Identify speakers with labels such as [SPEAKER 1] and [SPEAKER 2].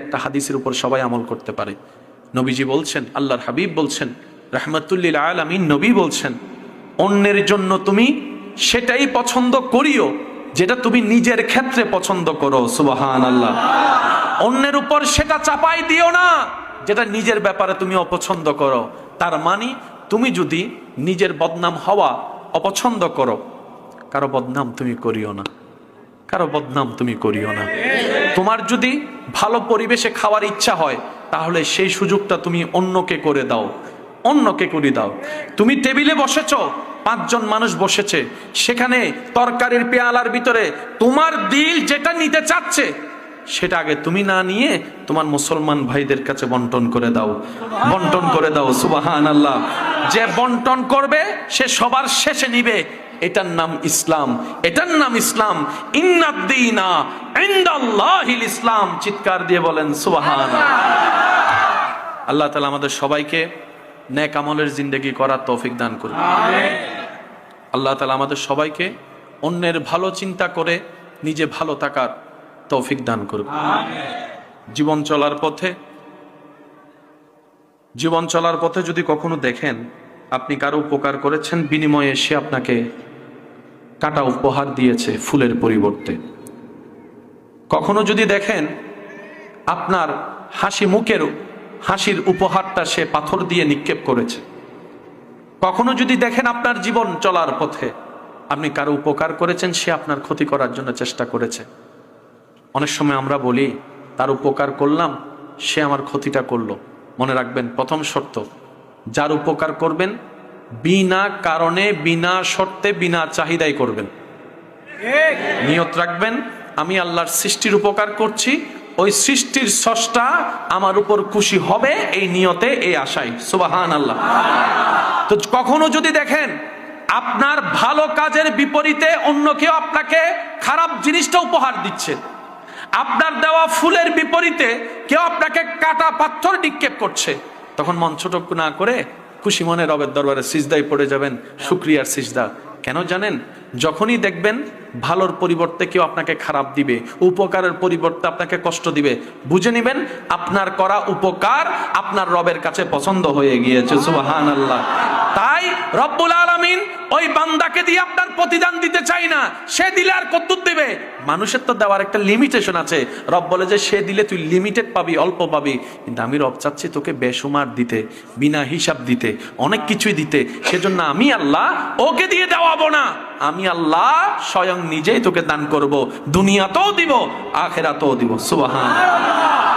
[SPEAKER 1] একটা হাদিসের উপর সবাই আমল করতে পারে। নবীজি বলছেন, আল্লাহর হাবিব বলছেন, রাহমাতুল্লিল আলামিন নবী বলছেন, অন্যের জন্য তুমি সেটাই পছন্দ করিও যেটা তুমি নিজের ক্ষেত্রে পছন্দ করো। সুবহানাল্লাহ। অন্যের উপর সেটা চাপাই দিও না যেটা নিজের ব্যাপারে তুমি অপছন্দ করো। তার মানে তুমি যদি নিজের বদনাম হওয়া অপছন্দ করো, কারো বদনাম তুমি করিও না, কারো বদনাম তুমি করিও না। তোমার যদি ভালো পরিবেশে খাওয়ার ইচ্ছা হয়, তাহলে সেই সুযোগটা তুমি অন্যকে করে দাও, অন্যকে করে দাও। তুমি টেবিলে বসেছো, 5 জন মানুষ বসেছে, সেখানে তরকারির পেয়ালার ভিতরে তোমার দিল যেটা নিতে চাচ্ছে সেটা আগে তুমি না নিয়ে তোমার মুসলমান ভাইদের কাছে বন্টন করে দাও, বন্টন করে দাও। সুবহানাল্লাহ। যে বন্টন করবে সে সবার শেষে নিবে। এটার নাম ইসলাম, এটার নাম ইসলাম। ইন্নাদ-দীনা ইনদাল্লাহিল ইসলাম। চিৎকার দিয়ে বলেন সুবহানাল্লাহ। আল্লাহ তাআলা আমাদের সবাইকে নেক আমলের জিন্দেগি করার তৌফিক দান করুন। আমিন। আল্লাহ তাআলা আমাদের সবাইকে অন্যের ভালো চিন্তা করে নিজে ভালো থাকার তৌফিক দান করুন। আমিন। জীবন চলার পথে যদি কখনো দেখেন আপনি কারো উপকার করেছেন, বিনিময়ে সে আপনাকে কাটা উপহার দিয়েছে ফুলের পরিবর্তে। কখনো যদি দেখেন আপনার হাসির উপহারটা সে পাথর দিয়ে নিক্ষেপ করেছে। কখনো যদি দেখেন আপনার জীবন চলার পথে আপনি কারো উপকার করেছেন, সে আপনার ক্ষতি করার জন্য চেষ্টা করেছে। অনেক সময় আমরা বলি তার উপকার করলাম, সে আমার ক্ষতিটা করলো। মনে রাখবেন, প্রথম শর্ত, যার উপকার করবেন বিনা কারণে, বিনা শর্তে, বিনা চাহিদাই করবেন। নিয়ত রাখবেন, আমি আল্লাহর সৃষ্টির উপকার করছি, ওই সৃষ্টির স্রষ্টা আমার উপর খুশি হবে, এই নিয়তে, এই আশায়। সুবহানাল্লাহ। তো কখনো যদি দেখেন আপনার ভালো কাজের বিপরীতে অন্য কেউ আপনাকে খারাপ জিনিসটা উপহার দিচ্ছে, আপনার দেওয়া ফুলের বিপরীতে কেউ আপনাকে কাটা পাথর নিক্ষেপ করছে, তখন মন ছোট না করে খুশি মনে রবের দরবারে সিজদায় পড়ে যাবেন, শুকরিয়ার সিজদা। কেন জানেন? যখনই দেখবেন ভালোর পরিবর্তে কেউ আপনাকে খারাপ দিবে, উপকারের পরিবর্তে আপনাকে কষ্ট দিবে, বুঝে নেবেন আপনার করা উপকার আপনার রবের কাছে পছন্দ হয়ে গিয়েছে। সুবহানাল্লাহ। তাই রব্বুল আলামিন ওই বান্দাকে দিয়ে আপনার প্রতিদান দিতে চাই না। সে দিলে আর কতটুক দিবে? মানুষের তো দেওয়ার একটা লিমিটেশন আছে। রব বলে যে সে দিলে তুই লিমিটেড পাবি, অল্প পাবি, কিন্তু আমি রব চাচ্ছি তোকে বেসুমার দিতে, বিনা হিসাব দিতে, অনেক কিছুই দিতে। সেজন্য আমি আল্লাহ ওকে দিয়ে দেওয়াবো না, আমি আল্লাহ স্বয়ং নিজেই তোকে দান করব, দুনিয়াতেও দিব, আখিরাতেও দিব। সুবহানাল্লাহ।